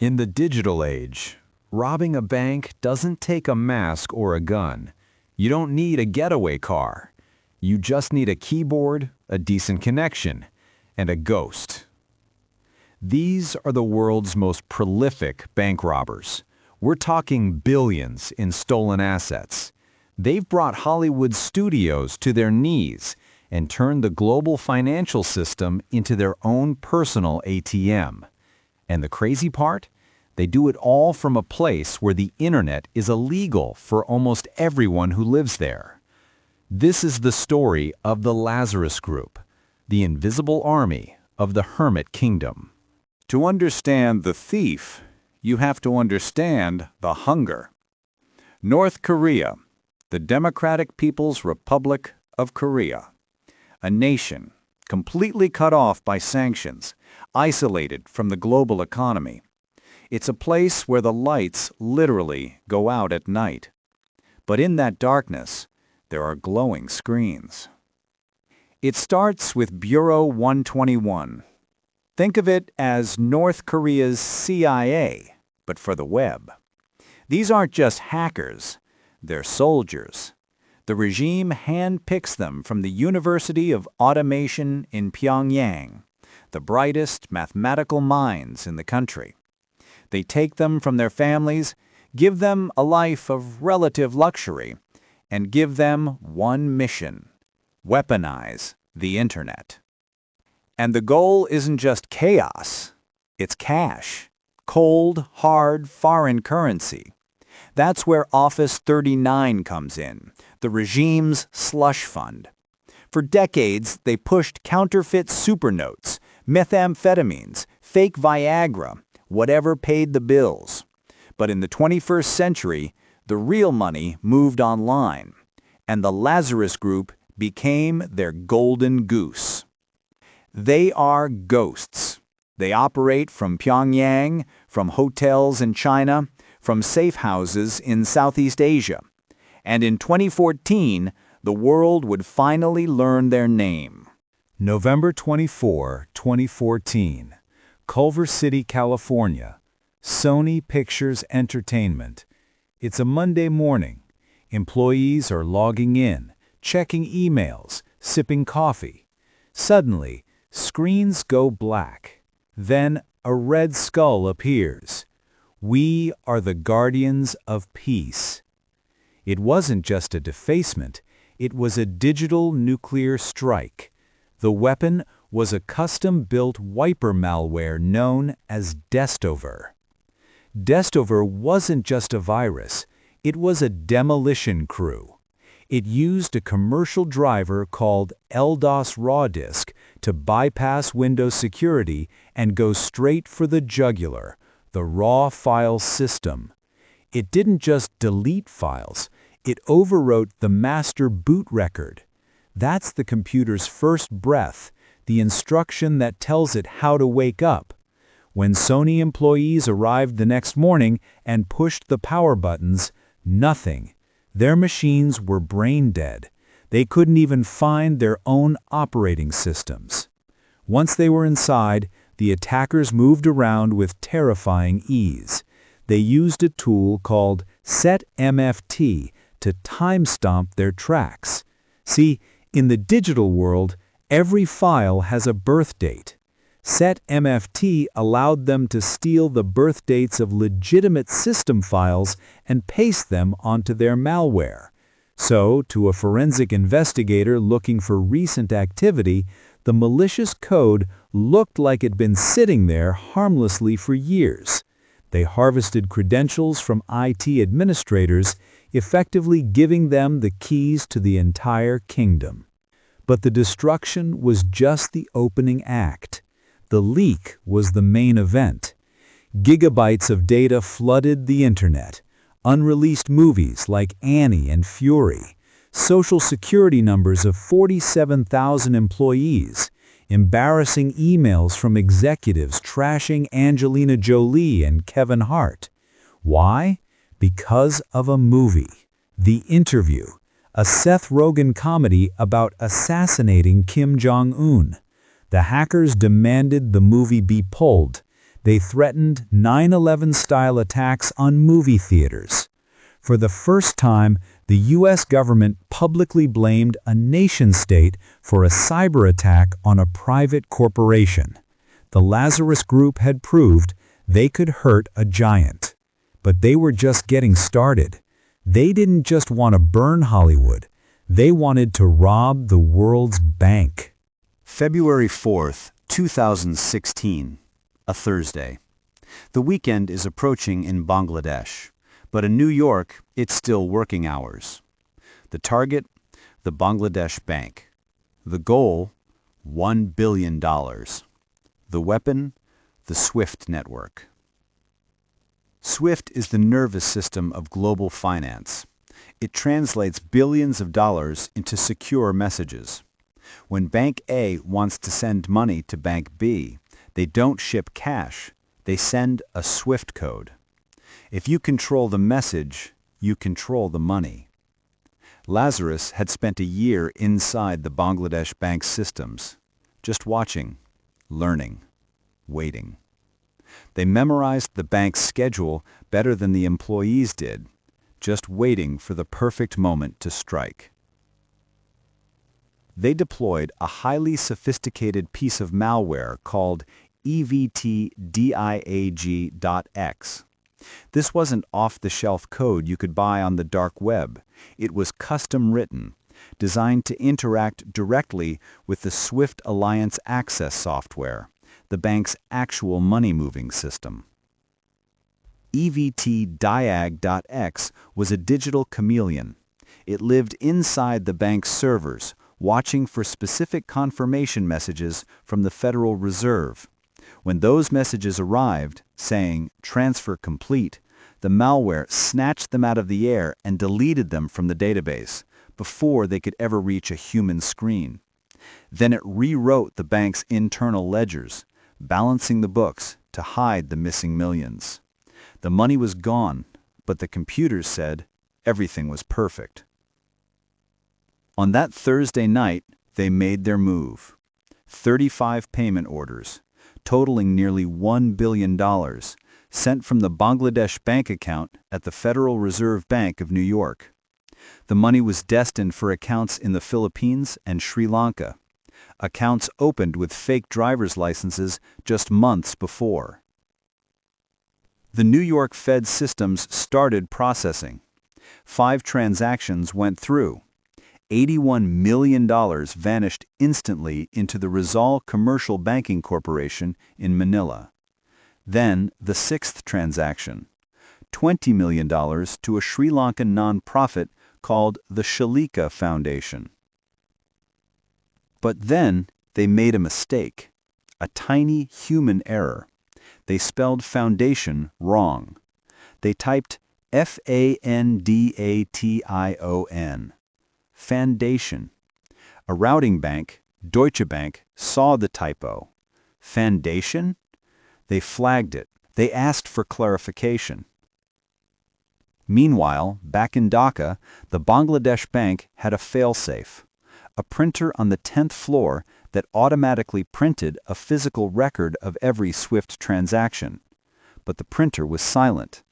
In the digital age, robbing a bank doesn't take a mask or a gun. You don't need a getaway car. You just need a keyboard, a decent connection, and a ghost. These are the world's most prolific bank robbers. We're talking billions in stolen assets. They've brought Hollywood studios to their knees and turned the global financial system into their own personal ATM. And the crazy part? They do it all from a place where the internet is illegal for almost everyone who lives there. This is the story of the Lazarus Group, the invisible army of the Hermit Kingdom. To understand the thief, you have to understand the hunger. North Korea, the Democratic People's Republic of Korea, a nation completely cut off by sanctions, isolated from the global economy. It's a place where the lights literally go out at night. But in that darkness, there are glowing screens. It starts with Bureau 121. Think of it as North Korea's CIA, but for the web. These aren't just hackers, they're soldiers. The regime handpicks them from the University of Automation in Pyongyang, the brightest mathematical minds in the country. They take them from their families, give them a life of relative luxury, and give them one mission: weaponize the internet. And the goal isn't just chaos, it's cash. Cold, hard, foreign currency. That's where Office 39 comes in, the regime's slush fund. For decades, they pushed counterfeit supernotes, methamphetamines, fake Viagra, whatever paid the bills. But in the 21st century, the real money moved online, and the Lazarus Group became their golden goose. They are ghosts. They operate from Pyongyang, from hotels in China, from safe houses in Southeast Asia. And in 2014, the world would finally learn their name. November 24, 2014. Culver City, California. Sony Pictures Entertainment. It's a Monday morning. Employees are logging in, checking emails, sipping coffee. Suddenly, screens go black. Then a red skull appears. We are the guardians of peace. It wasn't just a defacement, it was a digital nuclear strike. The weapon was a custom-built wiper malware known as Destover. Destover wasn't just a virus, it was a demolition crew. It used a commercial driver called LDOS raw disk to bypass Windows security and go straight for the jugular, the raw file system. It didn't just delete files, it overwrote the master boot record. That's the computer's first breath, the instruction that tells it how to wake up. When Sony employees arrived the next morning and pushed the power buttons, nothing. Their machines were brain dead. They couldn't even find their own operating systems. Once they were inside, the attackers moved around with terrifying ease. They used a tool called setMFT to time-stomp their tracks. See, in the digital world, every file has a birth date. setMFT allowed them to steal the birth dates of legitimate system files and paste them onto their malware. So, to a forensic investigator looking for recent activity, the malicious code looked like it'd been sitting there harmlessly for years. They harvested credentials from IT administrators, effectively giving them the keys to the entire kingdom. But the destruction was just the opening act. The leak was the main event. Gigabytes of data flooded the internet. Unreleased movies like Annie and Fury. Social security numbers of 47,000 employees. Embarrassing emails from executives trashing Angelina Jolie and Kevin Hart. Why? Because of a movie. The Interview, a Seth Rogen comedy about assassinating Kim Jong-un. The hackers demanded the movie be pulled. They threatened 9/11-style attacks on movie theaters. For the first time, the U.S. government publicly blamed a nation-state for a cyber attack on a private corporation. The Lazarus Group had proved they could hurt a giant. But they were just getting started. They didn't just want to burn Hollywood. They wanted to rob the world's bank. February 4th, 2016, a Thursday. The weekend is approaching in Bangladesh, but in New York, it's still working hours. The target, the Bangladesh Bank. The goal, $1 billion. The weapon, the SWIFT network. SWIFT is the nervous system of global finance. It translates billions of dollars into secure messages. When Bank A wants to send money to Bank B, they don't ship cash, they send a SWIFT code. If you control the message, you control the money. Lazarus had spent a year inside the Bangladesh Bank's systems, just watching, learning, waiting. They memorized the bank's schedule better than the employees did, just waiting for the perfect moment to strike. They deployed a highly sophisticated piece of malware called EVT-Diag.X. This wasn't off-the-shelf code you could buy on the dark web. It was custom-written, designed to interact directly with the SWIFT Alliance Access software, the bank's actual money-moving system. EVT-Diag.X was a digital chameleon. It lived inside the bank's servers, watching for specific confirmation messages from the Federal Reserve. When those messages arrived, saying, "Transfer complete," the malware snatched them out of the air and deleted them from the database before they could ever reach a human screen. Then it rewrote the bank's internal ledgers, balancing the books to hide the missing millions. The money was gone, but the computers said everything was perfect. On that Thursday night, they made their move. 35 payment orders, totaling nearly $1 billion, sent from the Bangladesh bank account at the Federal Reserve Bank of New York. The money was destined for accounts in the Philippines and Sri Lanka, accounts opened with fake driver's licenses just months before. The New York Fed systems started processing. 5 transactions went through. $81 million vanished instantly into the Rizal Commercial Banking Corporation in Manila. Then the 6th transaction, $20 million to a Sri Lankan nonprofit called the Shalika Foundation. But then they made a mistake, a tiny human error. They spelled foundation wrong. They typed F-A-N-D-A-T-I-O-N. Foundation. A routing bank, Deutsche Bank, saw the typo. Foundation? They flagged it. They asked for clarification. Meanwhile, back in Dhaka, the Bangladesh bank had a failsafe, a printer on the 10th floor that automatically printed a physical record of every SWIFT transaction. But the printer was silent.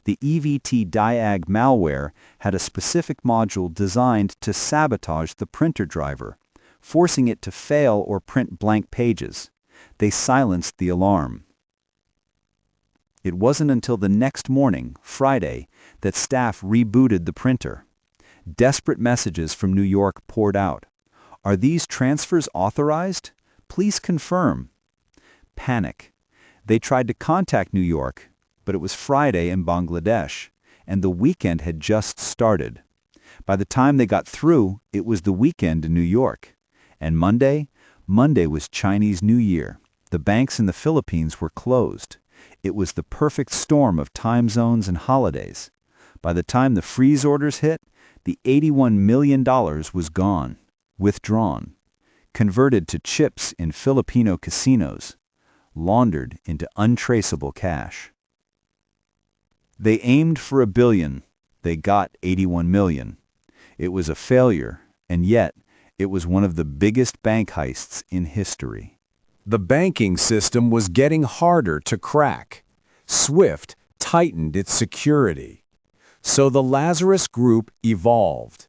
The EVT-Diag malware had a specific module designed to sabotage the printer driver, forcing it to fail or print blank pages. They silenced the alarm. It wasn't until the next morning, Friday, that staff rebooted the printer. Desperate messages from New York poured out. "Are these transfers authorized? Please confirm." Panic. They tried to contact New York, but it was Friday in Bangladesh, and the weekend had just started. By the time they got through, it was the weekend in New York. And Monday was Chinese New Year. The banks in the Philippines were closed. It was the perfect storm of time zones and holidays. By the time the freeze orders hit, the $81 million was gone, withdrawn, converted to chips in Filipino casinos, laundered into untraceable cash. They aimed for $1 billion. They got $81 million. It was a failure, and yet it was one of the biggest bank heists in history. The banking system was getting harder to crack. SWIFT tightened its security. So the Lazarus Group evolved.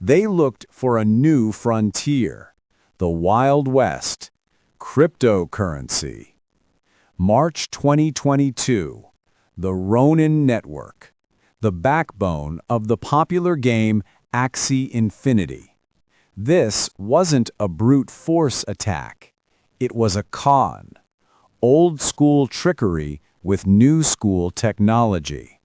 They looked for a new frontier, the Wild West, cryptocurrency. March 2022, the Ronin Network, the backbone of the popular game Axie Infinity. This wasn't a brute force attack. It was a con, old-school trickery with new-school technology.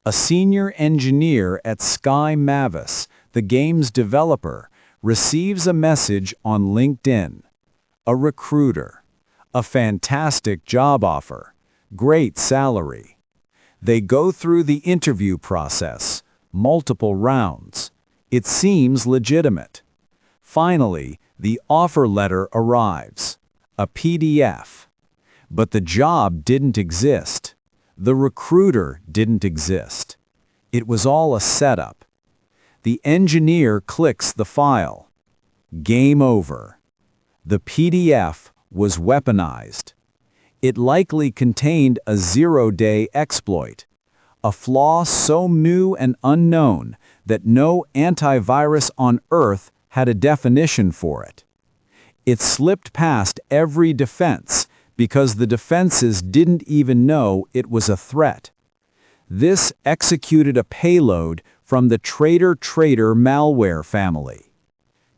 A senior engineer at Sky Mavis, the game's developer, receives a message on LinkedIn. A recruiter. A fantastic job offer. Great salary. They go through the interview process, multiple rounds. It seems legitimate. Finally, the offer letter arrives. A PDF. But the job didn't exist. The recruiter didn't exist. It was all a setup. The engineer clicks the file. Game over. The PDF was weaponized. It likely contained a zero-day exploit, a flaw so new and unknown that no antivirus on Earth had a definition for it. It slipped past every defense because the defenses didn't even know it was a threat. This executed a payload from the TraderTraitor Malware family.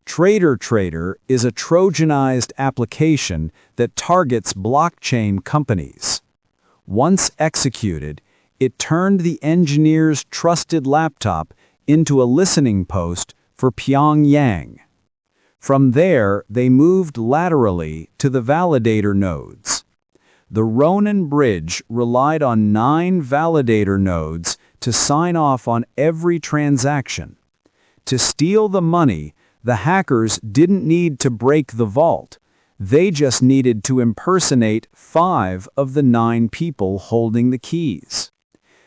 TraderTraitor is a Trojanized application that targets blockchain companies. Once executed, it turned the engineer's trusted laptop into a listening post for Pyongyang. From there, they moved laterally to the Validator nodes. The Ronin Bridge relied on 9 Validator nodes to sign off on every transaction. To steal the money, the hackers didn't need to break the vault. They just needed to impersonate 5 of the 9 people holding the keys.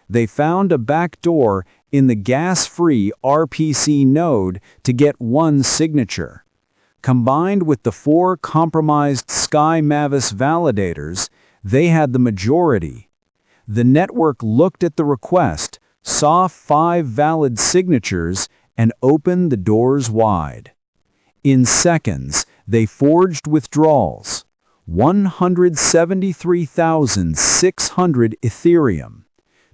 They found a backdoor in the gas-free RPC node to get 1 signature. Combined with the 4 compromised Sky Mavis validators, they had the majority. The network looked at the request, saw 5 valid signatures, and opened the doors wide. In seconds, they forged withdrawals. 173,600 Ethereum,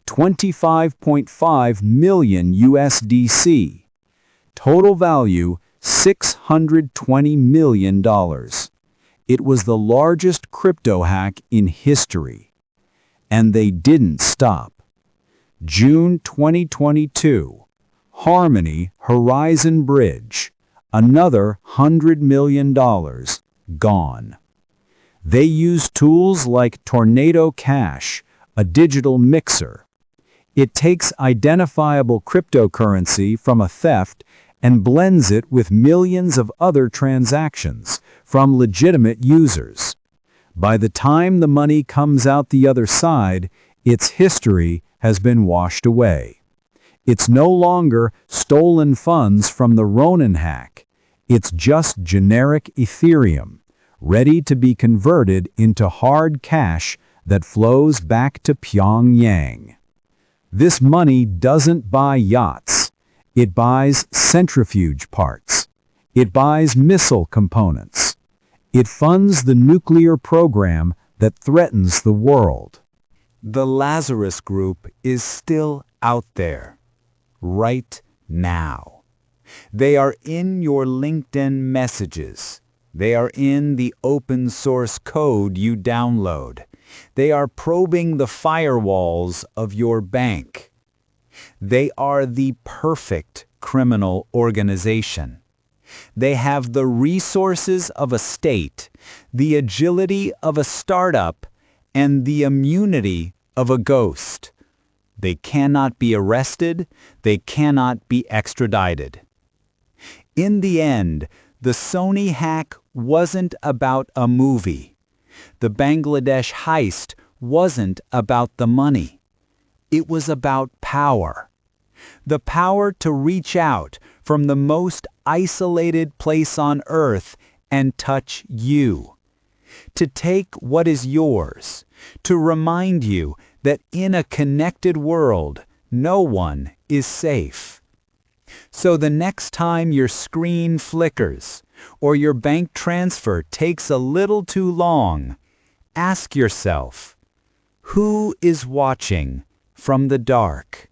25.5 million USDC. Total value, $620 million. It was the largest crypto hack in history. And they didn't stop. June 2022, Harmony Horizon Bridge, another $100 million, gone. They used tools like Tornado Cash, a digital mixer. It takes identifiable cryptocurrency from a theft and blends it with millions of other transactions from legitimate users. By the time the money comes out the other side, its history has been washed away. It's no longer stolen funds from the Ronin hack. It's just generic Ethereum, ready to be converted into hard cash that flows back to Pyongyang. This money doesn't buy yachts. It buys centrifuge parts. It buys missile components. It funds the nuclear program that threatens the world. The Lazarus Group is still out there, right now. They are in your LinkedIn messages. They are in the open source code you download. They are probing the firewalls of your bank. They are the perfect criminal organization. They have the resources of a state, the agility of a startup, and the immunity of a ghost. They cannot be arrested. They cannot be extradited. In the end, the Sony hack wasn't about a movie. The Bangladesh heist wasn't about the money. It was about power. The power to reach out from the most isolated place on earth and touch you. to take what is yours, to remind you that in a connected world, no one is safe. So the next time your screen flickers or your bank transfer takes a little too long, ask yourself, who is watching from the dark?